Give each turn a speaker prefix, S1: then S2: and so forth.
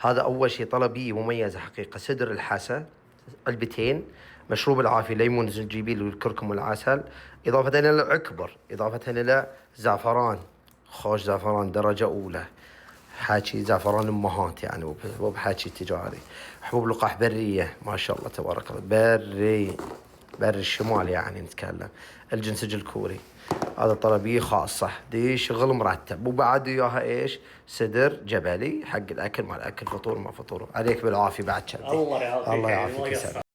S1: هذا أول شيء طلبية مميزة حقيقة. صدر الحسا علبتين، مشروب العافية ليمون زنجبيل والكركم والعسل، إضافة إلى العكبر، إضافة إلى زعفران، خوش زعفران درجة أولى، حاكي زعفران أمهات يعني، مو بحاكي تجاري. حبوب لقاح برية ما شاء الله تبارك الله، بري الشمال يعني نتكلم، الجنسج الكوري. هذا طلبية خاصة دي شغل مرتب. وبعد وياها ايش؟ صدر جبلي حق الاكل، مع الاكل فطور ما فطور. عليك بالعافية بعد شردي.
S2: الله يعافيك
S1: الله
S2: يعني
S1: يعافيك
S2: ما
S1: يسلمك.
S2: قصرت.